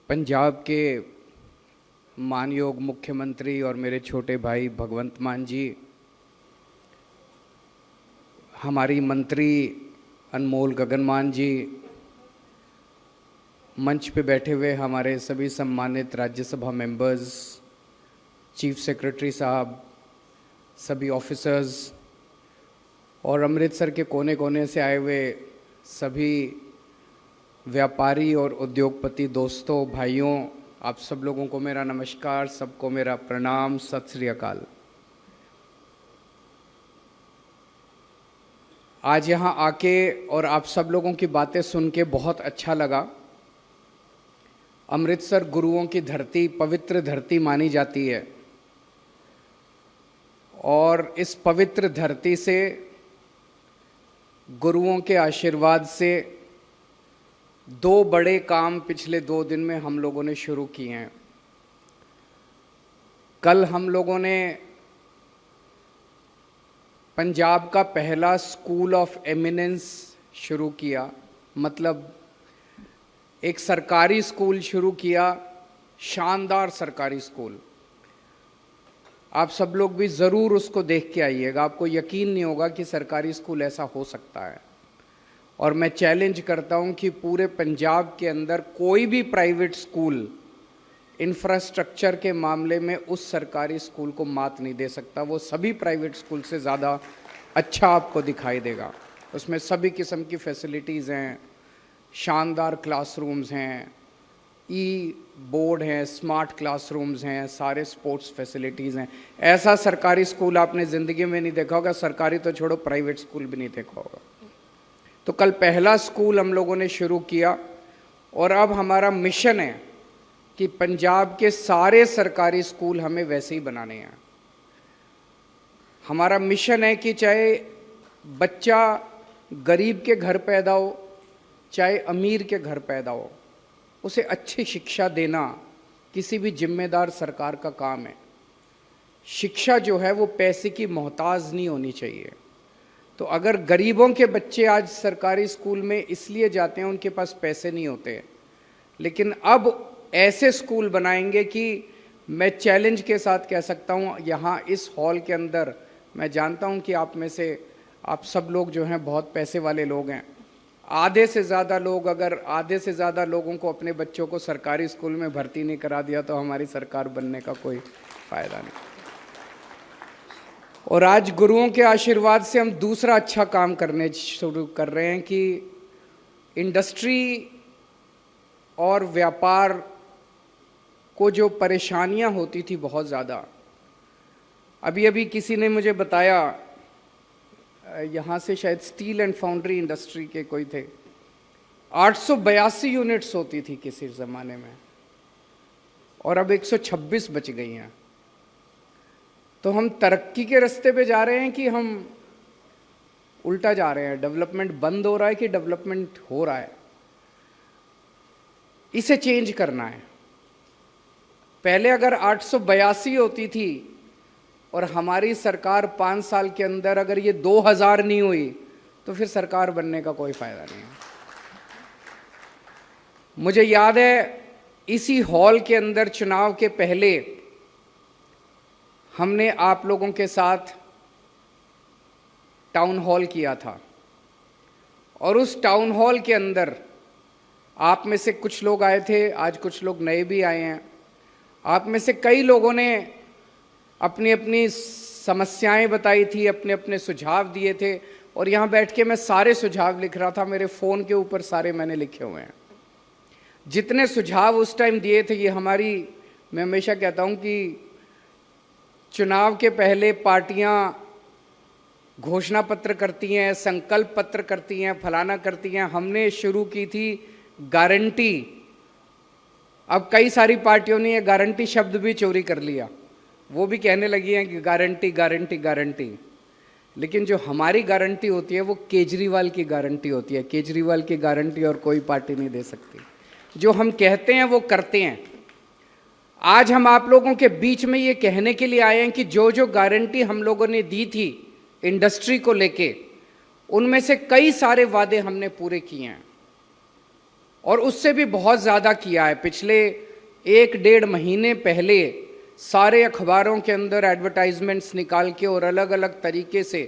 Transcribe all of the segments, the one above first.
पंजाब के मानयोग मुख्यमंत्री और मेरे छोटे भाई भगवंत मान जी, हमारी मंत्री अनमोल गगन मान जी, मंच पे बैठे हुए हमारे सभी सम्मानित राज्यसभा मेंबर्स, चीफ सेक्रेटरी साहब, सभी ऑफिसर्स और अमृतसर के कोने कोने से आए हुए सभी व्यापारी और उद्योगपति दोस्तों, भाइयों, आप सब लोगों को मेरा नमस्कार, सबको मेरा प्रणाम, सत श्री अकाल। आज यहाँ आके और आप सब लोगों की बातें सुन के बहुत अच्छा लगा। अमृतसर गुरुओं की धरती, पवित्र धरती मानी जाती है और इस पवित्र धरती से, गुरुओं के आशीर्वाद से दो बड़े काम पिछले 2 दिन में हम लोगों ने शुरू किए हैं। कल हम लोगों ने पंजाब का पहला स्कूल ऑफ एमिनेंस शुरू किया, मतलब एक सरकारी स्कूल शुरू किया, शानदार सरकारी स्कूल। आप सब लोग भी ज़रूर उसको देख के आइएगा, आपको यकीन नहीं होगा कि सरकारी स्कूल ऐसा हो सकता है। और मैं चैलेंज करता हूं कि पूरे पंजाब के अंदर कोई भी प्राइवेट स्कूल इंफ्रास्ट्रक्चर के मामले में उस सरकारी स्कूल को मात नहीं दे सकता। वो सभी प्राइवेट स्कूल से ज़्यादा अच्छा आपको दिखाई देगा। उसमें सभी किस्म की फैसिलिटीज़ हैं, शानदार क्लासरूम्स हैं, ई बोर्ड हैं, स्मार्ट क्लासरूम्स हैं, सारे स्पोर्ट्स फैसिलिटीज़ हैं। ऐसा सरकारी स्कूल आपने ज़िंदगी में नहीं देखा होगा, सरकारी तो छोड़ो, प्राइवेट स्कूल भी नहीं देखा होगा। तो कल पहला स्कूल हम लोगों ने शुरू किया और अब हमारा मिशन है कि पंजाब के सारे सरकारी स्कूल हमें वैसे ही बनाने हैं। हमारा मिशन है कि चाहे बच्चा गरीब के घर पैदा हो, चाहे अमीर के घर पैदा हो, उसे अच्छी शिक्षा देना किसी भी जिम्मेदार सरकार का काम है। शिक्षा जो है वो पैसे की मोहताज नहीं होनी चाहिए। तो अगर गरीबों के बच्चे आज सरकारी स्कूल में इसलिए जाते हैं, उनके पास पैसे नहीं होते, लेकिन अब ऐसे स्कूल बनाएंगे कि मैं चैलेंज के साथ कह सकता हूँ, यहाँ इस हॉल के अंदर मैं जानता हूँ कि आप में से आप सब लोग जो हैं बहुत पैसे वाले लोग हैं। आधे से ज़्यादा लोग, अगर आधे से ज़्यादा लोगों को अपने बच्चों को सरकारी स्कूल में भर्ती नहीं करा दिया तो हमारी सरकार बनने का कोई फ़ायदा नहीं। और आज गुरुओं के आशीर्वाद से हम दूसरा अच्छा काम करने शुरू कर रहे हैं कि इंडस्ट्री और व्यापार को जो परेशानियां होती थी बहुत ज़्यादा, अभी अभी किसी ने मुझे बताया, यहाँ से शायद स्टील एंड फाउंड्री इंडस्ट्री के कोई थे, 882 यूनिट्स होती थी किसी ज़माने में और अब 126 बच गई हैं। तो हम तरक्की के रास्ते पे जा रहे हैं कि हम उल्टा जा रहे हैं? डेवलपमेंट बंद हो रहा है कि डेवलपमेंट हो रहा है? इसे चेंज करना है। पहले अगर 882 होती थी और हमारी सरकार 5 साल के अंदर अगर ये 2000 नहीं हुई तो फिर सरकार बनने का कोई फायदा नहीं है। मुझे याद है इसी हॉल के अंदर चुनाव के पहले हमने आप लोगों के साथ टाउन हॉल किया था और उस टाउन हॉल के अंदर आप में से कुछ लोग आए थे, आज कुछ लोग नए भी आए हैं। आप में से कई लोगों ने अपनी अपनी समस्याएं बताई थी, अपने अपने सुझाव दिए थे और यहाँ बैठ के मैं सारे सुझाव लिख रहा था। मेरे फ़ोन के ऊपर सारे मैंने लिखे हुए हैं। जितने सुझाव उस टाइम दिए थे, ये हमारी, मैं हमेशा कहता हूँ कि चुनाव के पहले पार्टियां घोषणा पत्र करती हैं, संकल्प पत्र करती हैं, फलाना करती हैं। हमने शुरू की थी गारंटी। अब कई सारी पार्टियों ने ये गारंटी शब्द भी चोरी कर लिया, वो भी कहने लगी हैं कि गारंटी गारंटी गारंटी। लेकिन जो हमारी गारंटी होती है वो केजरीवाल की गारंटी होती है। केजरीवाल की गारंटी और कोई पार्टी नहीं दे सकती। जो हम कहते हैं वो करते हैं। आज हम आप लोगों के बीच में ये कहने के लिए आए हैं कि जो जो गारंटी हम लोगों ने दी थी इंडस्ट्री को लेके, उनमें से कई सारे वादे हमने पूरे किए हैं। और उससे भी बहुत ज़्यादा किया है। पिछले 1-1.5 महीने पहले सारे अखबारों के अंदर एडवर्टाइजमेंट्स निकाल के और अलग अलग तरीके से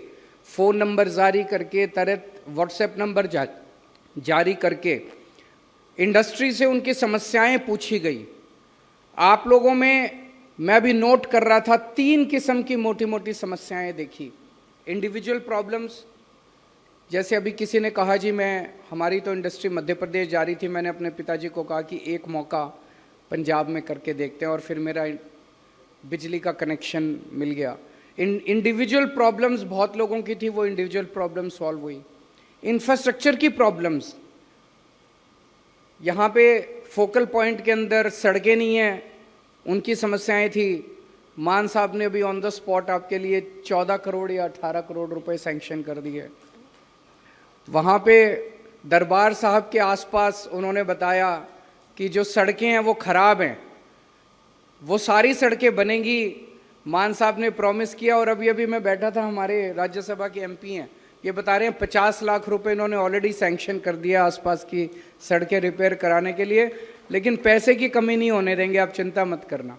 फ़ोन नंबर जारी करके, तरह व्हाट्सएप नंबर जारी करके इंडस्ट्री से उनकी समस्याएं पूछी गई। आप लोगों में मैं भी नोट कर रहा था, 3 किस्म की मोटी मोटी समस्याएं देखी। इंडिविजुअल प्रॉब्लम्स, जैसे अभी किसी ने कहा जी हमारी तो इंडस्ट्री मध्य प्रदेश जा रही थी, मैंने अपने पिताजी को कहा कि एक मौका पंजाब में करके देखते हैं, और फिर मेरा बिजली का कनेक्शन मिल गया। इंडिविजुअल प्रॉब्लम्स बहुत लोगों की थी, वो इंडिविजुअल प्रॉब्लम सॉल्व हुई। इंफ्रास्ट्रक्चर की प्रॉब्लम्स, यहाँ पे फोकल पॉइंट के अंदर सड़कें नहीं हैं, उनकी समस्याएं थी। मान साहब ने अभी ऑन द स्पॉट आपके लिए 14 करोड़ या 18 करोड़ रुपए सैंक्शन कर दिए। वहाँ पे दरबार साहब के आसपास उन्होंने बताया कि जो सड़कें हैं वो ख़राब हैं, वो सारी सड़कें बनेंगी। मान साहब ने प्रॉमिस किया, और अभी अभी मैं बैठा था, हमारे राज्यसभा के एमपी हैं, ये बता रहे हैं 50 लाख रुपए इन्होंने ऑलरेडी सैंक्शन कर दिया आसपास की सड़कें रिपेयर कराने के लिए, लेकिन पैसे की कमी नहीं होने देंगे, आप चिंता मत करना।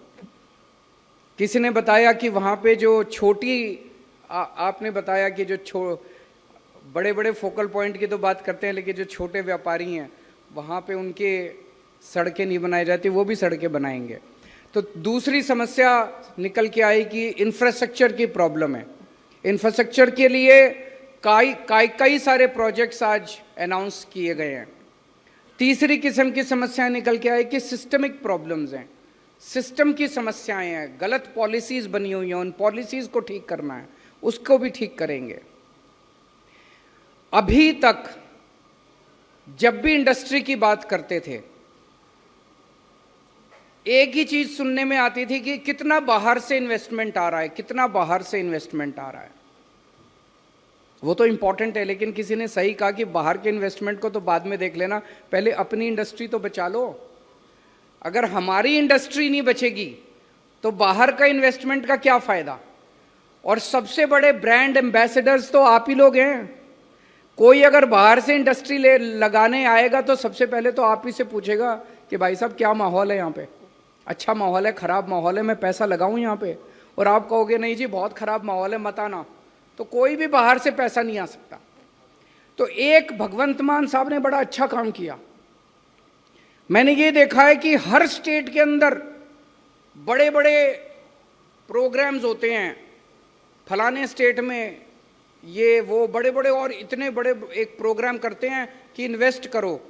किसी ने बताया कि वहाँ पे जो आपने बताया कि जो बड़े बड़े फोकल पॉइंट की तो बात करते हैं, लेकिन जो छोटे व्यापारी हैं वहाँ पे उनके सड़कें नहीं बनाई जाती, वो भी सड़कें बनाएंगे। तो दूसरी समस्या निकल के आई कि इंफ्रास्ट्रक्चर की प्रॉब्लम है। इंफ्रास्ट्रक्चर के लिए कई सारे प्रोजेक्ट्स आज अनाउंस किए गए हैं। तीसरी किस्म की समस्या निकल के आई कि सिस्टमिक प्रॉब्लम्स हैं, सिस्टम की समस्याएं हैं, गलत पॉलिसीज बनी हुई हैं, उन पॉलिसीज को ठीक करना है, उसको भी ठीक करेंगे। अभी तक जब भी इंडस्ट्री की बात करते थे, एक ही चीज सुनने में आती थी कि कितना बाहर से इन्वेस्टमेंट आ रहा है, कितना बाहर से इन्वेस्टमेंट आ रहा है। वो तो इंपॉर्टेंट है, लेकिन किसी ने सही कहा कि बाहर के इन्वेस्टमेंट को तो बाद में देख लेना, पहले अपनी इंडस्ट्री तो बचा लो। अगर हमारी इंडस्ट्री नहीं बचेगी तो बाहर का इन्वेस्टमेंट का क्या फायदा। और सबसे बड़े ब्रांड एम्बेसडर्स तो आप ही लोग हैं। कोई अगर बाहर से इंडस्ट्री लगाने आएगा तो सबसे पहले तो आप ही से पूछेगा कि भाई साहब क्या माहौल है यहाँ पे, अच्छा माहौल है, खराब माहौल है, मैं पैसा लगाऊं यहाँ पे। और आप कहोगे नहीं जी बहुत खराब माहौल है, मत आना, तो कोई भी बाहर से पैसा नहीं आ सकता। तो एक भगवंत मान साहब ने बड़ा अच्छा काम किया। मैंने ये देखा है कि हर स्टेट के अंदर बड़े बड़े प्रोग्राम्स होते हैं, फलाने स्टेट में ये वो बड़े बड़े, और इतने बड़े एक प्रोग्राम करते हैं कि इन्वेस्ट करो।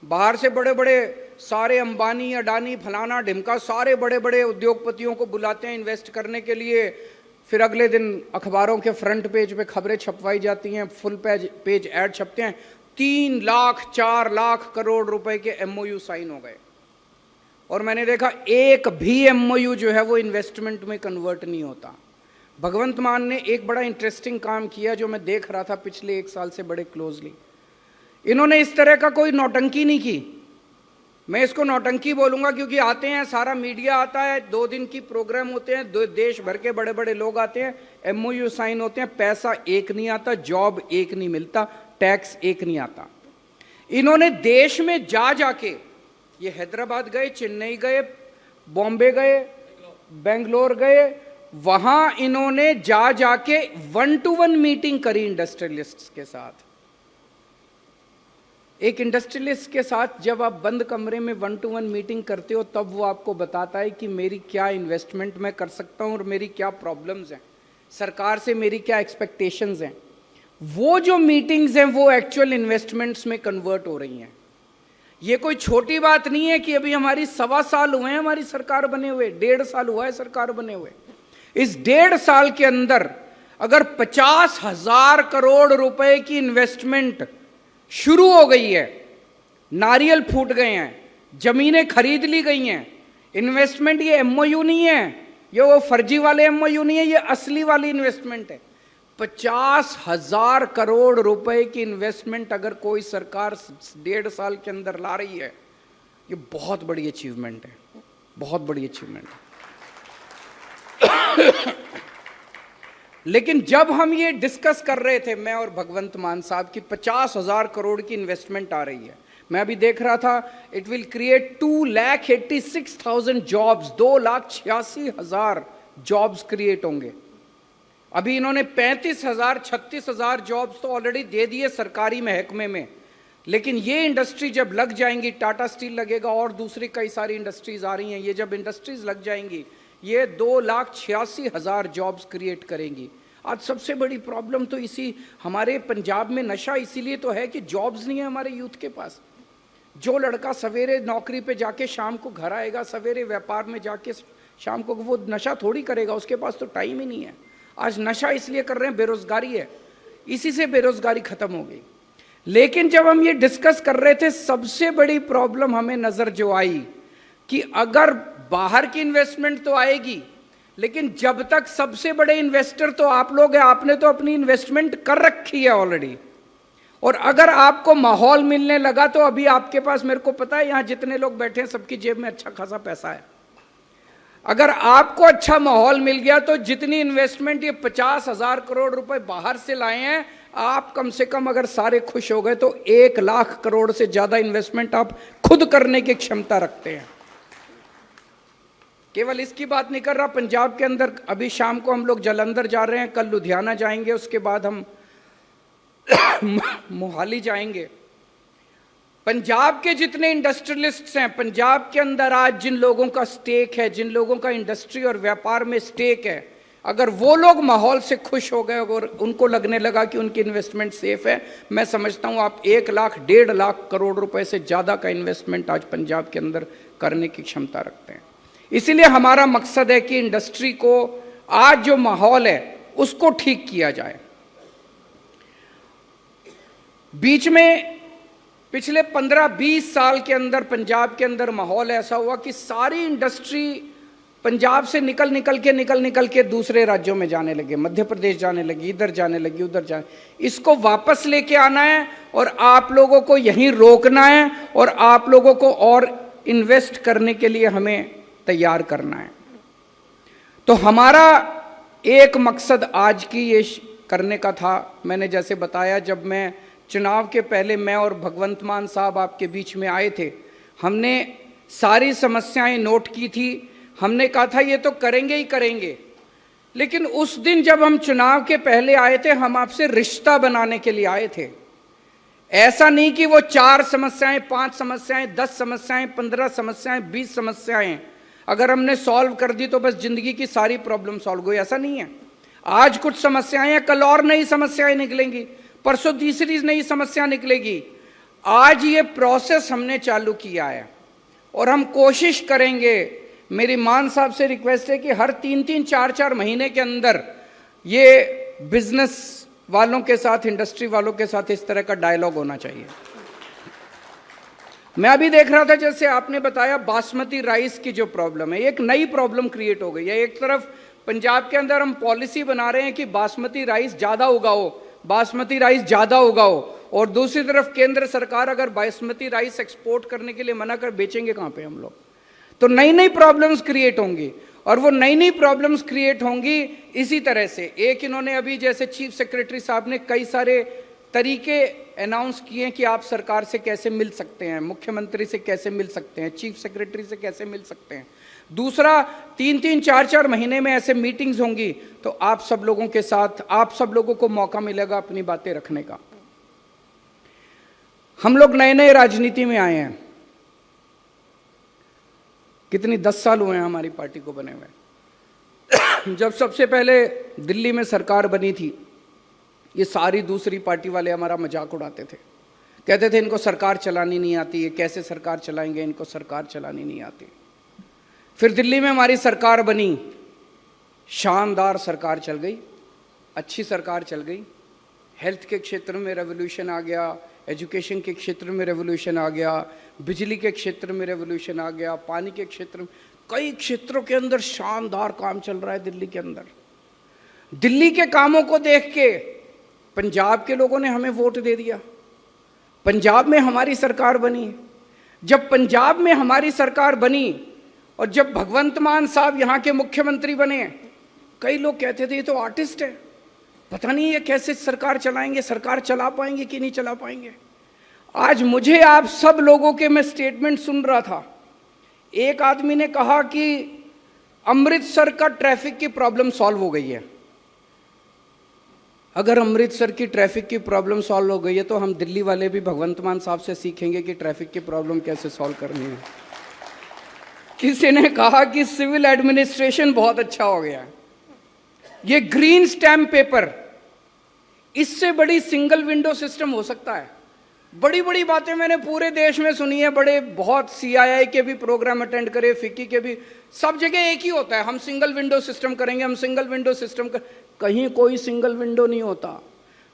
बाहर से बड़े बड़े सारे अंबानी, अडानी, फलाना ढिमका सारे बड़े बड़े उद्योगपतियों को बुलाते हैं इन्वेस्ट करने के लिए। फिर अगले दिन अखबारों के फ्रंट पेज पे खबरें छपवाई जाती हैं, फुल पेज ऐड छपते हैं, 3 लाख 4 लाख करोड़ रुपए के एमओयू साइन हो गए। और मैंने देखा एक भी एमओयू जो है वो इन्वेस्टमेंट में कन्वर्ट नहीं होता। भगवंत मान ने एक बड़ा इंटरेस्टिंग काम किया जो मैं देख रहा था पिछले 1 साल से बड़े क्लोजली। इन्होंने इस तरह का कोई नौटंकी नहीं की। मैं इसको नौटंकी बोलूंगा क्योंकि आते हैं, सारा मीडिया आता है, 2 दिन की प्रोग्राम होते हैं, देश भर के बड़े बड़े लोग आते हैं, एमओयू साइन होते हैं, पैसा एक नहीं आता, जॉब एक नहीं मिलता, टैक्स एक नहीं आता। इन्होंने देश में जाके, ये हैदराबाद गए, चेन्नई गए, बॉम्बे गए, बेंगलोर गए, वहां इन्होंने जाके 1-to-1 मीटिंग करी इंडस्ट्रियलिस्ट्स के साथ। एक इंडस्ट्रियलिस्ट के साथ जब आप बंद कमरे में 1-to-1 मीटिंग करते हो, तब वो आपको बताता है कि मेरी क्या इन्वेस्टमेंट मैं कर सकता हूं और मेरी क्या प्रॉब्लम्स हैं, सरकार से मेरी क्या एक्सपेक्टेशंस हैं। वो जो मीटिंग्स हैं वो एक्चुअल इन्वेस्टमेंट्स में कन्वर्ट हो रही हैं। ये कोई छोटी बात नहीं है कि अभी हमारी 1.25 साल हुए हैं हमारी सरकार बने हुए, 1.5 साल हुआ है सरकार बने हुए। इस 1.5 साल के अंदर अगर 50,000 करोड़ रुपए की इन्वेस्टमेंट शुरू हो गई है, नारियल फूट गए हैं, जमीनें खरीद ली गई हैं, इन्वेस्टमेंट ये एमओयू नहीं है, ये वो फर्जी वाले एमओयू नहीं है, ये असली वाली इन्वेस्टमेंट है। 50,000 करोड़ रुपए की इन्वेस्टमेंट अगर कोई सरकार 1.5 साल के अंदर ला रही है, ये बहुत बड़ी अचीवमेंट है, बहुत बड़ी अचीवमेंट है। लेकिन जब हम ये डिस्कस कर रहे थे, मैं और भगवंत मान साहब की 50,000 करोड़ की इन्वेस्टमेंट आ रही है, मैं अभी देख रहा था, it will create 2,86,000 jobs, 2,86,000 jobs create होंगे। अभी इन्होंने 35,000 36,000 जॉब्स तो ऑलरेडी दे दिए सरकारी महकमे में, लेकिन ये इंडस्ट्री जब लग जाएंगी, टाटा स्टील लगेगा और दूसरी कई सारी इंडस्ट्रीज आ रही हैं, ये जब इंडस्ट्रीज लग जाएंगी ये 2,86,000 जॉब्स क्रिएट करेंगी। आज सबसे बड़ी प्रॉब्लम तो इसी हमारे पंजाब में नशा इसीलिए तो है कि जॉब्स नहीं है हमारे यूथ के पास। जो लड़का सवेरे नौकरी पे जाके शाम को घर आएगा, सवेरे व्यापार में जाके शाम को, वो नशा थोड़ी करेगा, उसके पास तो टाइम ही नहीं है। आज नशा इसलिए कर रहे हैं, बेरोजगारी है, इसी से बेरोजगारी खत्म हो गई। लेकिन जब हम ये डिस्कस कर रहे थे, सबसे बड़ी प्रॉब्लम हमें नजर जो आई कि अगर बाहर की इन्वेस्टमेंट तो आएगी, लेकिन जब तक सबसे बड़े इन्वेस्टर तो आप लोग हैं, आपने तो अपनी इन्वेस्टमेंट कर रखी है ऑलरेडी, और अगर आपको माहौल मिलने लगा तो अभी आपके पास, मेरे को पता है यहां जितने लोग बैठे हैं सबकी जेब में अच्छा खासा पैसा है। अगर आपको अच्छा माहौल मिल गया तो जितनी इन्वेस्टमेंट ये 50,000 करोड़ रुपए बाहर से लाए हैं, आप कम से कम अगर सारे खुश हो गए तो 1,00,000 करोड़ से ज्यादा इन्वेस्टमेंट आप खुद करने की क्षमता रखते हैं। केवल इसकी बात नहीं कर रहा, पंजाब के अंदर अभी शाम को हम लोग जालंधर जा रहे हैं, कल लुधियाना जाएंगे, उसके बाद हम मोहाली जाएंगे। पंजाब के जितने इंडस्ट्रियलिस्ट्स हैं, पंजाब के अंदर आज जिन लोगों का स्टेक है, जिन लोगों का इंडस्ट्री और व्यापार में स्टेक है, अगर वो लोग माहौल से खुश हो गए और उनको लगने लगा कि उनकी इन्वेस्टमेंट सेफ है, मैं समझता हूं आप 1,00,000 1,50,000 करोड़ रुपए से ज्यादा का इन्वेस्टमेंट आज पंजाब के अंदर करने की क्षमता रखते हैं। इसीलिए हमारा मकसद है कि इंडस्ट्री को आज जो माहौल है उसको ठीक किया जाए। बीच में पिछले 15-20 साल के अंदर पंजाब के अंदर माहौल ऐसा हुआ कि सारी इंडस्ट्री पंजाब से निकल के दूसरे राज्यों में जाने लगे, मध्य प्रदेश जाने लगी, इधर जाने लगी, उधर जाने। इसको वापस लेके आना है और आप लोगों को यहीं रोकना है और आप लोगों को और इन्वेस्ट करने के लिए हमें तैयार करना है। तो हमारा एक मकसद आज की ये करने का था। मैंने जैसे बताया, जब मैं चुनाव के पहले मैं और भगवंत मान साहब आपके बीच में आए थे, हमने सारी समस्याएं नोट की थी। हमने कहा था ये तो करेंगे ही करेंगे, लेकिन उस दिन जब हम चुनाव के पहले आए थे, हम आपसे रिश्ता बनाने के लिए आए थे। ऐसा नहीं कि वो 4 समस्याएं, 5 समस्याएं, 10 समस्याएं, 15 समस्याएं, 20 समस्याएं अगर हमने सॉल्व कर दी तो बस जिंदगी की सारी प्रॉब्लम सॉल्व हो गई, ऐसा नहीं है। आज कुछ समस्याएं हैं, कल और नई समस्याएं निकलेंगी, परसों तीसरी नई समस्या निकलेगी। आज ये प्रोसेस हमने चालू किया है और हम कोशिश करेंगे, मेरी मान साहब से रिक्वेस्ट है कि हर 3-3, 4-4 महीने के अंदर ये बिजनेस वालों के साथ, इंडस्ट्री वालों के साथ इस तरह का डायलॉग होना चाहिए। मैं अभी देख रहा था, जैसे आपने बताया बासमती राइस की जो प्रॉब्लम है, एक नई प्रॉब्लम क्रिएट हो गई है। एक तरफ पंजाब के अंदर हम पॉलिसी बना रहे हैं कि बासमती राइस ज्यादा उगाओ, बासमती राइस ज्यादा उगाओ, और दूसरी तरफ केंद्र सरकार अगर बासमती राइस एक्सपोर्ट करने के लिए मना कर, बेचेंगे कहां पे हम लोग? तो नई नई प्रॉब्लम्स क्रिएट होंगी, और वो नई नई प्रॉब्लम्स क्रिएट होंगी इसी तरह से। एक इन्होंने अभी जैसे चीफ सेक्रेटरी साहब ने कई सारे तरीके अनाउंस किए कि आप सरकार से कैसे मिल सकते हैं, मुख्यमंत्री से कैसे मिल सकते हैं, चीफ सेक्रेटरी से कैसे मिल सकते हैं। दूसरा, 3-3, 4-4 महीने में ऐसे मीटिंग्स होंगी तो आप सब लोगों के साथ, आप सब लोगों को मौका मिलेगा अपनी बातें रखने का। हम लोग नए नए राजनीति में आए हैं, कितनी 10 साल हुए हैं हमारी पार्टी को बने हुए। जब सबसे पहले दिल्ली में सरकार बनी थी, ये सारी दूसरी पार्टी वाले हमारा मजाक उड़ाते थे, कहते थे इनको सरकार चलानी नहीं आती, ये कैसे सरकार चलाएंगे, इनको सरकार चलानी नहीं आती। फिर दिल्ली में हमारी सरकार बनी, शानदार सरकार चल गई, अच्छी सरकार चल गई। हेल्थ के क्षेत्र में रेवोल्यूशन आ गया, एजुकेशन के क्षेत्र में रेवोल्यूशन आ गया, बिजली के क्षेत्र में रेवोल्यूशन आ गया, पानी के क्षेत्र में, कई क्षेत्रों के अंदर शानदार काम चल रहा है दिल्ली के अंदर। दिल्ली के कामों को देख के पंजाब के लोगों ने हमें वोट दे दिया, पंजाब में हमारी सरकार बनी। जब पंजाब में हमारी सरकार बनी और जब भगवंत मान साहब यहाँ के मुख्यमंत्री बने, कई लोग कहते थे ये तो आर्टिस्ट है, पता नहीं ये कैसे सरकार चलाएंगे, सरकार चला पाएंगे कि नहीं चला पाएंगे। आज मुझे आप सब लोगों के मैं स्टेटमेंट सुन रहा था, एक आदमी ने कहा कि अमृतसर का ट्रैफिक की प्रॉब्लम सॉल्व हो गई है। अगर अमृतसर की ट्रैफिक की प्रॉब्लम सॉल्व हो गई है तो हम दिल्ली वाले भी भगवंत मान साहब से सीखेंगे कि ट्रैफिक की प्रॉब्लम कैसे सॉल्व करनी है। किसी ने कहा कि सिविल एडमिनिस्ट्रेशन बहुत अच्छा हो गया है, ये ग्रीन स्टैम्प पेपर, इससे बड़ी सिंगल विंडो सिस्टम हो सकता है। बड़ी बड़ी बातें मैंने पूरे देश में सुनी है, बड़े बहुत CII के भी प्रोग्राम अटेंड करे, फिक्की के भी, सब जगह एक ही होता है, हम सिंगल विंडो सिस्टम करेंगे, हम सिंगल विंडो सिस्टम कर, कहीं कोई सिंगल विंडो नहीं होता।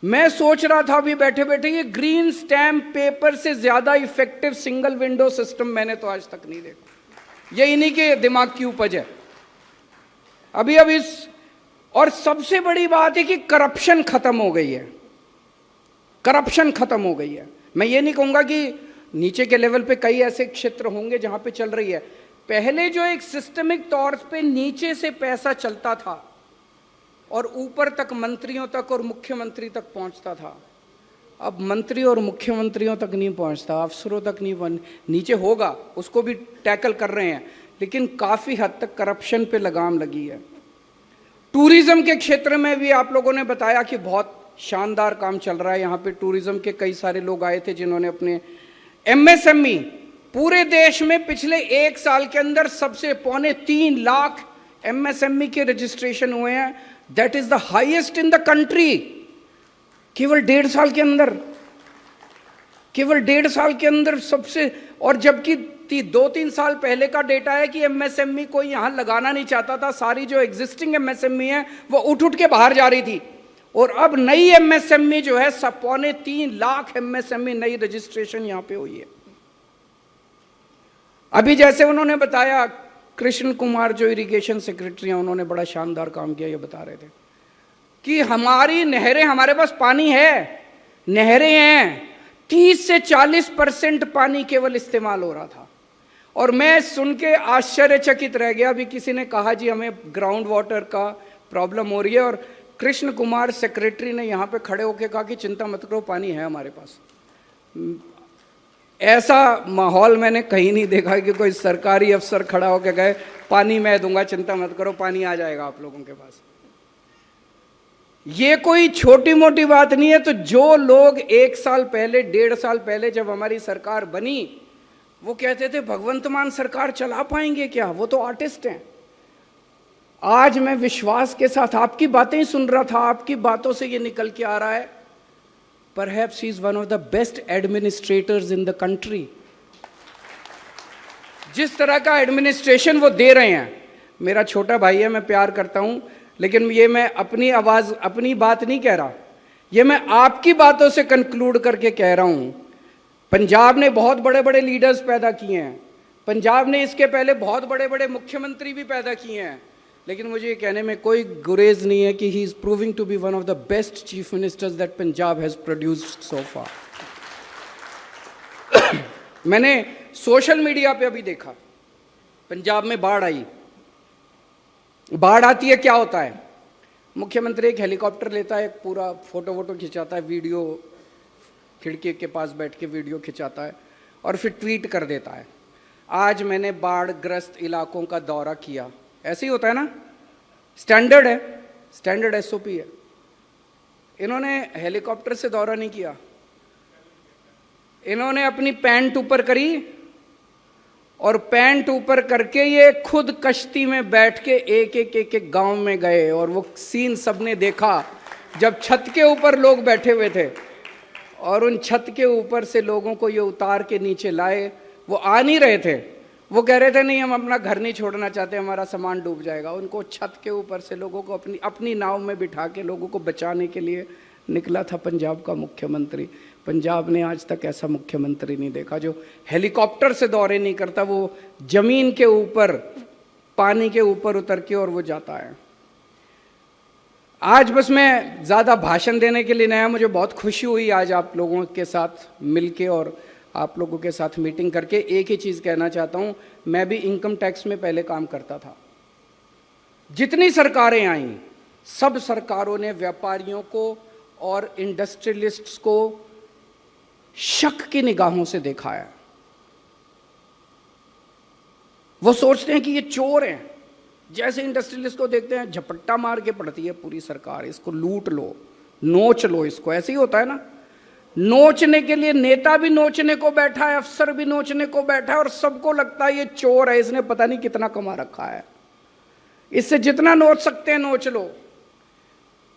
मैं सोच रहा था अभी बैठे बैठे, ये ग्रीन स्टैम्प पेपर से ज्यादा इफेक्टिव सिंगल विंडो सिस्टम मैंने तो आज तक नहीं देखा। ये इन्हीं के दिमाग की उपज है। अभी इस, और सबसे बड़ी बात है कि करप्शन खत्म हो गई है, करप्शन खत्म हो गई है। मैं ये नहीं कहूंगा कि नीचे के लेवल पे कई ऐसे क्षेत्र होंगे जहां पे चल रही है। पहले जो एक सिस्टमिक तौर पे नीचे से पैसा चलता था और ऊपर तक मंत्रियों तक और मुख्यमंत्री तक पहुंचता था, अब मंत्री और मुख्यमंत्रियों तक नहीं पहुंचता, अफसरों तक नहीं, नीचे होगा, उसको भी टैकल कर रहे हैं, लेकिन काफी हद तक करप्शन पे लगाम लगी है। टूरिज्म के क्षेत्र में भी आप लोगों ने बताया कि बहुत शानदार काम चल रहा है। यहाँ पे टूरिज्म के कई सारे लोग आए थे जिन्होंने अपने MSME, पूरे देश में पिछले 1 साल के अंदर सबसे 3.25 लाख MSME के रजिस्ट्रेशन हुए हैं। That is the highest in the country. केवल 1.5 साल के अंदर, केवल 1.5 साल के अंदर सबसे, और जबकि 2-3 साल पहले का डेटा है कि MSME कोई यहां लगाना नहीं चाहता था, सारी जो एग्जिस्टिंग MSME है वो उठ उठ के बाहर जा रही थी, और अब नई MSME जो है 3.25 लाख MSME नई रजिस्ट्रेशन यहां पे हुई है। अभी जैसे उन्होंने बताया, कृष्ण कुमार जो इरिगेशन सेक्रेटरी हैं, उन्होंने बड़ा शानदार काम किया। ये बता रहे थे कि हमारी नहरें, हमारे पास पानी है, नहरें हैं, 30 से 40% पानी केवल इस्तेमाल हो रहा था। और मैं सुन के आश्चर्यचकित रह गया। अभी किसी ने कहा जी हमें ग्राउंड वाटर का प्रॉब्लम हो रही है, और कृष्ण कुमार सेक्रेटरी ने यहाँ पे खड़े होकर कहा कि चिंता मत करो, पानी है हमारे पास। ऐसा माहौल मैंने कहीं नहीं देखा कि कोई सरकारी अफसर खड़ा होकर कहे पानी मैं दूंगा, चिंता मत करो, पानी आ जाएगा आप लोगों के पास। ये कोई छोटी मोटी बात नहीं है। तो जो लोग 1 साल पहले, 1.5 साल पहले जब हमारी सरकार बनी, वो कहते थे भगवंत मान सरकार चला पाएंगे क्या, वो तो आर्टिस्ट हैं। आज मैं विश्वास के साथ आपकी बातें ही सुन रहा था, आपकी बातों से ये निकल के आ रहा है, perhaps he is one of the best administrators in the country. जिस तरह का एडमिनिस्ट्रेशन वो दे रहे हैं, मेरा छोटा भाई है, मैं प्यार करता हूं, लेकिन ये मैं अपनी आवाज, अपनी बात नहीं कह रहा, ये मैं आपकी बातों से कंक्लूड करके कह रहा हूं। पंजाब ने बहुत बड़े बड़े लीडर्स पैदा किए हैं, पंजाब ने इसके पहले बहुत बड़े बड़े मुख्यमंत्री भी पैदा किए हैं, लेकिन मुझे ये कहने में कोई गुरेज नहीं है कि he is proving to be one of the best chief ministers that Punjab has produced so far. मैंने सोशल मीडिया पे अभी देखा, पंजाब में बाढ़ आई, बाढ़ आती है, क्या होता है, मुख्यमंत्री एक हेलीकॉप्टर लेता है, पूरा फोटो वोटो खिंचाता है, वीडियो खिड़की के पास बैठ के वीडियो खिंचाता है और फिर ट्वीट कर देता है, आज मैंने बाढ़ ग्रस्त इलाकों का दौरा किया। ऐसे ही होता है ना, स्टैंडर्ड है, स्टैंडर्ड SOP है। इन्होंने हेलीकॉप्टर से दौरा नहीं किया, इन्होंने अपनी पैंट ऊपर करी और पैंट ऊपर करके ये खुद कश्ती में बैठ के एक गांव में गए, और वो सीन सबने देखा जब छत के ऊपर लोग बैठे हुए थे और उन छत के ऊपर से लोगों को ये उतार के नीचे लाए। वो आ नहीं रहे थे, वो कह रहे थे नहीं हम अपना घर नहीं छोड़ना चाहते, हमारा सामान डूब जाएगा। उनको छत के ऊपर से लोगों को अपनी नाव में बिठा के लोगों को बचाने के लिए निकला था पंजाब का मुख्यमंत्री। पंजाब ने आज तक ऐसा मुख्यमंत्री नहीं देखा जो हेलीकॉप्टर से दौरे नहीं करता, वो जमीन के ऊपर, पानी के ऊपर उतर के और वो जाता है। आज बस मैं ज़्यादा भाषण देने के लिए नहीं आया, मुझे बहुत खुशी हुई आज आप लोगों के साथ मिलके और आप लोगों के साथ मीटिंग करके। एक ही चीज़ कहना चाहता हूँ, मैं भी इनकम टैक्स में पहले काम करता था। जितनी सरकारें आईं, सब सरकारों ने व्यापारियों को और इंडस्ट्रियलिस्ट्स को शक की निगाहों से देखा है। वो सोचते हैं कि ये चोर हैं। जैसे इंडस्ट्रियलिस्ट को देखते हैं, झपट्टा मार के पड़ती है पूरी सरकार, इसको लूट लो, नोच लो इसको। ऐसे ही होता है ना, नोचने के लिए नेता भी नोचने को बैठा है, अफसर भी नोचने को बैठा है, और सबको लगता है ये चोर है, इसने पता नहीं कितना कमा रखा है, इससे जितना नोच सकते हैं नोच लो।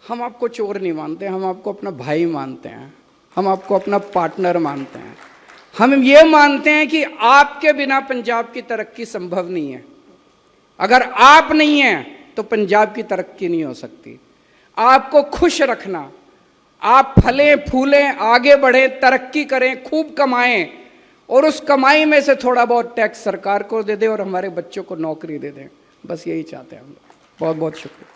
हम आपको चोर नहीं मानते, हम आपको अपना भाई मानते हैं, हम आपको अपना पार्टनर मानते हैं। हम ये मानते हैं कि आपके बिना पंजाब की तरक्की संभव नहीं है। अगर आप नहीं हैं तो पंजाब की तरक्की नहीं हो सकती। आपको खुश रखना, आप फलें फूलें, आगे बढ़ें, तरक्की करें, खूब कमाएं, और उस कमाई में से थोड़ा बहुत टैक्स सरकार को दे दें और हमारे बच्चों को नौकरी दे दें, बस यही चाहते हैं हम लोग। बहुत बहुत शुक्रिया।